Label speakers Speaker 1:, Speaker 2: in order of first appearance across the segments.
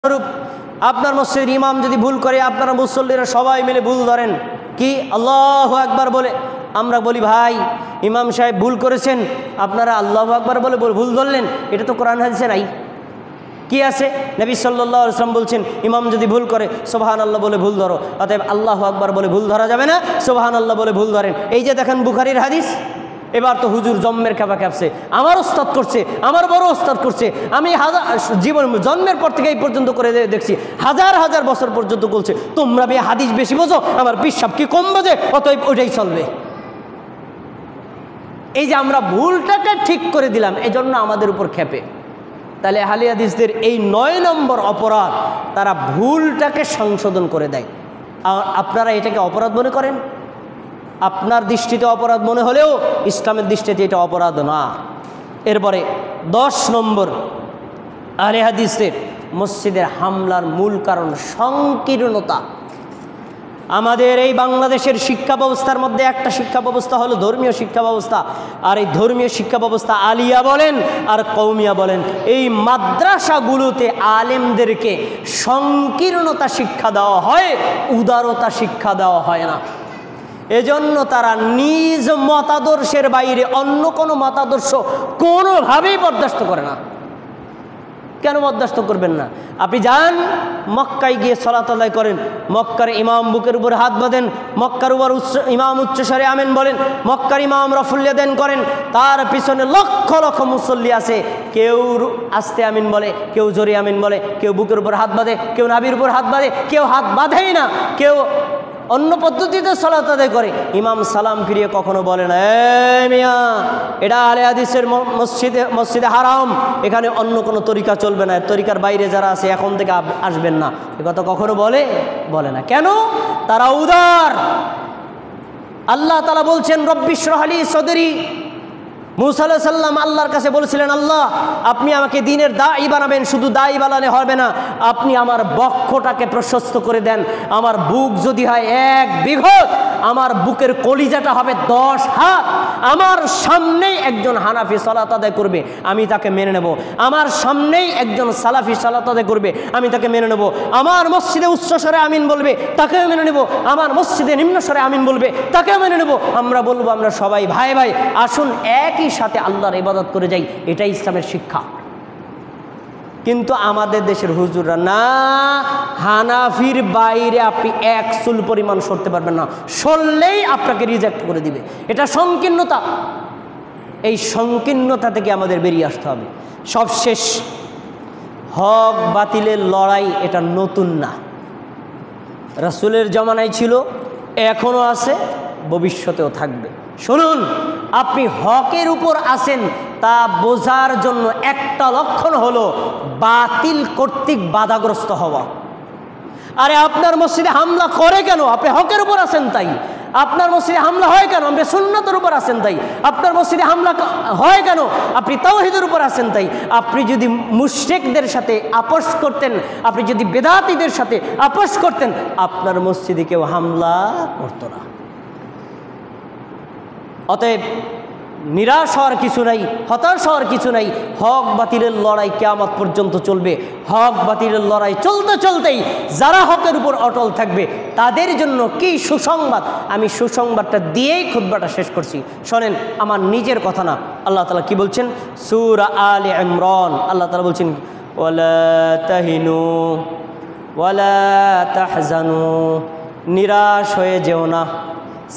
Speaker 1: রূপ আপনার মসজিদের ইমাম যদি ভুল করে আপনারা মুসল্লিরা সবাই মিলে ভুল ধরেন, কি আল্লাহু আকবার বলে। আমরা বলি ভাই ইমাম সাহেব ভুল করেছেন, আপনারা আল্লাহু আকবার বলে ভুল ধরলেন। এটা তো কোরআন হাদিসে নাই। কি আছে? নবী সাল্লাল্লাহু আলাইহি ওয়াসাল্লাম বলছেন ইমাম যদি ভুল করে সুবহানাল্লাহ বলে ভুল ধরো। অতএব আল্লাহু আকবার বলে ভুল ধরা যাবে না, সুবহানাল্লাহ বলে ভুল ধরেন। এই যে দেখেন বুখারীর হাদিস। এবার তো হুজুর জন্মের খেপা খেপছে, আমার ওস্তাদ করছে, আমার বড় ওস্তাদ করছে। আমি জীবন জন্মের পর থেকে এই পর্যন্ত করে দেখছি, হাজার হাজার বছর পর্যন্ত বলছে তোমরা হাদিস বেশি বোঝো, আমার বিশ্বাস কি কম বোঝে, অতএব ওইটাই চলবে। এই যে আমরা ভুলটাকে ঠিক করে দিলাম, এই জন্য আমাদের উপর খেপে। তাহলে আহলে হাদিসদের এই 9 নম্বর অপরাধ, তারা ভুলটাকে সংশোধন করে দেয়। আপনারা এটাকে অপরাধ মনে করেন? আপনার দৃষ্টিতে অপরাধ মনে হলেও ইসলামের দৃষ্টিতে এটা অপরাধ না। এরপরে 10 নম্বর আহলে হাদিসের মসজিদের হামলার মূল কারণ সংকীর্ণতা। আমাদের এই বাংলাদেশের শিক্ষা ব্যবস্থার মধ্যে একটা শিক্ষা ব্যবস্থা হলো ধর্মীয় শিক্ষা ব্যবস্থা। আর এই ধর্মীয় শিক্ষা ব্যবস্থা আলিয়া বলেন আর কওমিয়া বলেন, এই মাদ্রাসাগুলোতে আলেমদেরকে সংকীর্ণতা শিক্ষা দেওয়া হয়, উদারতা শিক্ষা দেওয়া হয় না। এজন্য তারা নিজ মতাদর্শের বাইরে অন্য কোনো মতাদর্শ কোনোভাবেই বরদাস্ত করে না। কেন বরদাস্ত করবেন না? আপনি যান মক্কায় গিয়ে সালাত আদায় করেন, মক্কার ইমাম বুকের উপর হাত বাঁধেন, মক্কার উপর ইমাম উচ্চস্বরে আমিন বলেন, মক্কার ইমাম রফুল্লাদেন করেন, তার পিছনে লক্ষ লক্ষ মুসল্লি আছে। কেউ আস্তে আমিন বলে, কেউ জোরে আমিন বলে, কেউ বুকের উপর হাত বাঁধে, কেউ নাভির উপর হাত বাঁধে, কেউ হাত বাঁধেই না, কেউ অন্য পদ্ধতিতে সালাত আদায় করে। ইমাম সালাম ফিরিয়ে কখনো বলে না এ মিয়া এটা আহলে হাদিসের মসজিদে হারাম, এখানে অন্য কোনো তরিকা চলবে না, তরিকার বাইরে যারা আছে এখন থেকে আসবেন না, এ কথা কখনো বলে না। কেন? তারা উদার। আল্লাহ তাআলা বলছেন রব্বি ইশরাহ লি সদরি। মুসা আলাইহিস সালাম আল্লাহর কাছে বলেছিলেন, আল্লাহ আপনি আমাকে দ্বীনের দাঈ বানাবেন, শুধু দাঈ বানালে হবে না, আপনি আমার বক্ষটাকে প্রশস্ত করে দেন। আমার বুক যদি হয় 1 বিঘত, আমার বুকের কলিজাটা হবে 10 হাত। আমার সামনেই একজন হানাফি সালাত আদায় করবে, আমি তাকে মেনে নেব। আমার সামনেই একজন সালাফি সালাত আদায় করবে, আমি তাকে মেনে নেব। আমার মসজিদে উচ্চস্বরে আমিন বলবে, তাকেও মেনে নেব। আমার মসজিদে নিম্নস্বরে আমিন বলবে, তাকেও মেনে নেব। আমরা বলবো আমরা সবাই ভাই ভাই, আসুন একই সাথে আল্লাহর ইবাদত করে যাই, এটাই ইসলামের শিক্ষা। কিন্তু আমাদের দেশের হুজুররা না, হানাফির বাইরে আপনি 1 চুল পরিমাণ সরতে পারবেন না, সরলেই আপনাকে রিজেক্ট করে দিবে। এটা সংকীর্ণতা। এই সংকীর্ণতা থেকে আমাদের বেরিয়ে আসতে হবে। সবশেষ, হক বাতিলের লড়াই এটা নতুন না, রাসূলের জামানায় ছিল, এখনও আছে, ভবিষ্যতেও থাকবে। শুনুন, আপনি হকের উপর আছেন তা বোঝার জন্য একটা লক্ষণ হলো বাতিল কর্তৃক বাধাগ্রস্ত হওয়া। আরে আপনার মসজিদে হামলা করে কেন? আপনি হকের উপর আছেন তাই। আপনার মসজিদে হামলা হয় কেন? আপনি সুন্নতের উপর আছেন তাই। আপনার মসজিদে হামলা হয় কেন? আপনি তাওহীদের উপর আছেন তাই। আপনি যদি মুশরিকদের সাথে আপোষ করতেন, আপনি যদি বেদাতীদের সাথে আপোষ করতেন, আপনার মসজিদে কেউ হামলা করতো না। অতএব নিরাশ হওয়ার কিছু নাই, হতাশ হওয়ার কিছু নাই। হক বাতিলের লড়াই কিয়ামত পর্যন্ত চলবে। হক বাতিলের লড়াই চলতে চলতেই যারা হকের উপর অটল থাকবে তাদের জন্য কি সুসংবাদ, আমি সুসংবাদটা দিয়েই খুতবাটা শেষ করছি। শোনেন, আমার নিজের কথা না, আল্লাহ তাআলা কি বলছেন? সূরা আলে ইমরান আল্লাহ তাআলা বলছেন ওয়ালা তাহিনু ওয়ালা তাহজানু, নিরাশ হয়ে যেও না,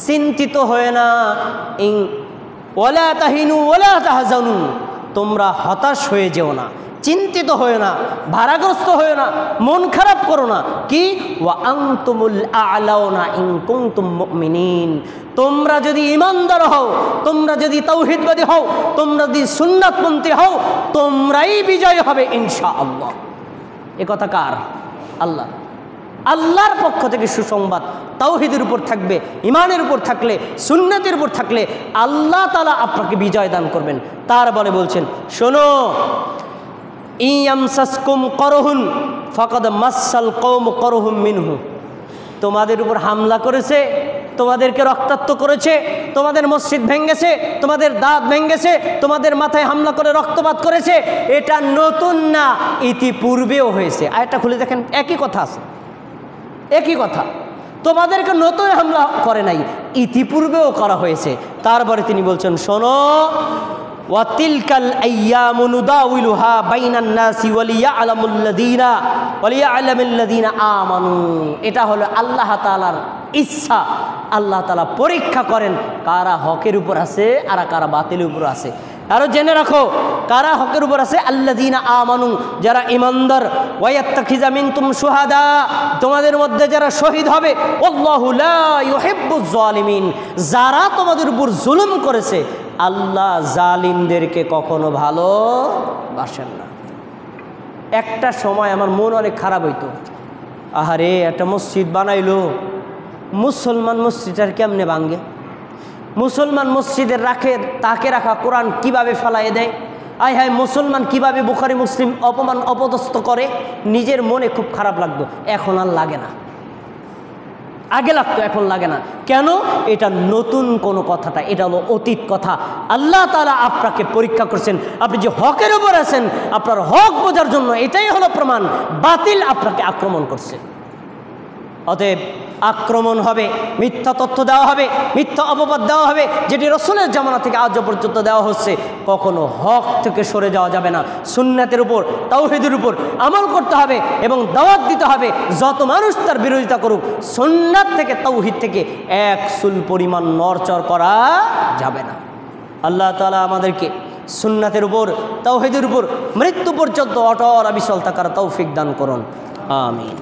Speaker 1: চিন্তিত হয়ে না। ওয়ালা তাহিনু ওয়ালা তাহজানু, তোমরা হতাশ হয়ে যেও না, চিন্তিত হয়ে না, ভারাগ্রস্ত হয়ে না, মন খারাপ করো না। কি? ওয়া আনতুমুল আ'লাউনা ইন কুনতুম মুমিনিন, তোমরা যদি ঈমানদার হও, তোমরা যদি তাওহীদবাদী হও, তোমরা যদি সুন্নাতপন্থী হও, তোমরাই বিজয় হবে ইনশাআল্লাহ। এ কথা কার? আল্লাহ। আল্লাহর পক্ষ থেকে সুসংবাদ। তাওহীদের উপর থাকবে, ইমানের উপর থাকলে, সুন্নাতের উপর থাকলে আল্লাহ তাআলা আপনাকে বিজয় দান করবেন। তার বলে বলছেন, শোনো, ইয়ামসাসকুম করহুন ফাকাদ মাসাল কওম করহুম মিনহু, তোমাদের উপর হামলা করেছে, তোমাদেরকে রক্তাক্ত করেছে, তোমাদের মসজিদ ভেঙেছে, তোমাদের দাঁত ভেঙেছে, তোমাদের মাথায় হামলা করে রক্তপাত করেছে। এটা নতুন না, ইতিপূর্বেও হয়েছে। আয়াতটা খুলে দেখেন, একই কথা আছে, একই কথা। তোমাদেরকে নতুন হামলা করে নাই, ইতিপূর্বেও করা হয়েছে। তারপরে তিনি বলছেন, শোনো, ওয়াতিলকাল আইয়ামু নুদাউলুহা বাইনান নাসি ওয়ালিয়ালামিল্লাযীনা আমানু। এটা হলো আল্লাহ তাআলার ইচ্ছা। আল্লাহ তাআলা পরীক্ষা করেন কারা হকের উপর আছে আর কারা বাতিলের উপর আছে। আরো জেনে রাখো, কারা হকের উপর আছে, আল্লাযীনা আমানু, যারা ঈমানদার, ওয়ায়াত্তাখিযা মিনকুম শুহাদা, তোমাদের মধ্যে যারা শহীদ হবে, আল্লাহু লা ইউহিব্বুজ জালিমিন, যারা তোমাদের উপর জুলুম করেছে আল্লাহ জালিমদেরকে কখনো ভালোবাসেন না। একটা সময় আমার মন অনেক খারাপ হইতো, আহারে একটা মসজিদ বানাইলো, মুসলমান মসজিদটার কেমনে ভাঙ্গে, মুসলমান মসজিদের তাকে রাখা কোরআন কিভাবে ফেলাইয়ে দেয়, আয় হায় মুসলমান কিভাবে বুখারী মুসলিম অপদস্থ করে। নিজের মনে খুব খারাপ লাগতো, এখন আর লাগে না। আগে লাগতো, এখন লাগে না। কেন? এটা নতুন কোনো কথাটা, এটা হলো অতীত কথা। আল্লাহ তাআলা আপনাকে পরীক্ষা করছেন, আপনি যে হকের উপর আছেন, আপনার হক বোঝার জন্য এটাই হলো প্রমাণ। বাতিল আপনাকে আক্রমণ করছে, অতএব আক্রমণ হবে, মিথ্যা তথ্য দেওয়া হবে, মিথ্যা অপবাদ দেওয়া হবে, যেটি রাসূলের জামানা থেকে আজ পর্যন্ত দেওয়া হচ্ছে। কখনো হক থেকে সরে যাওয়া যাবে না। সুন্নাতের উপর, তাওহীদের উপর আমল করতে হবে এবং দাওয়াত দিতে হবে। যত মানুষ তার বিরোধিতা করুক, সুন্নাত থেকে তাওহীদ থেকে এক চুল পরিমাণ নড়চড় করা যাবে না। আল্লাহ তাআলা আমাদেরকে সুন্নাতের উপর, তাওহীদের উপর মৃত্যু পর্যন্ত অটল অবিচল থাকার তৌফিক দান করুন। আমিন।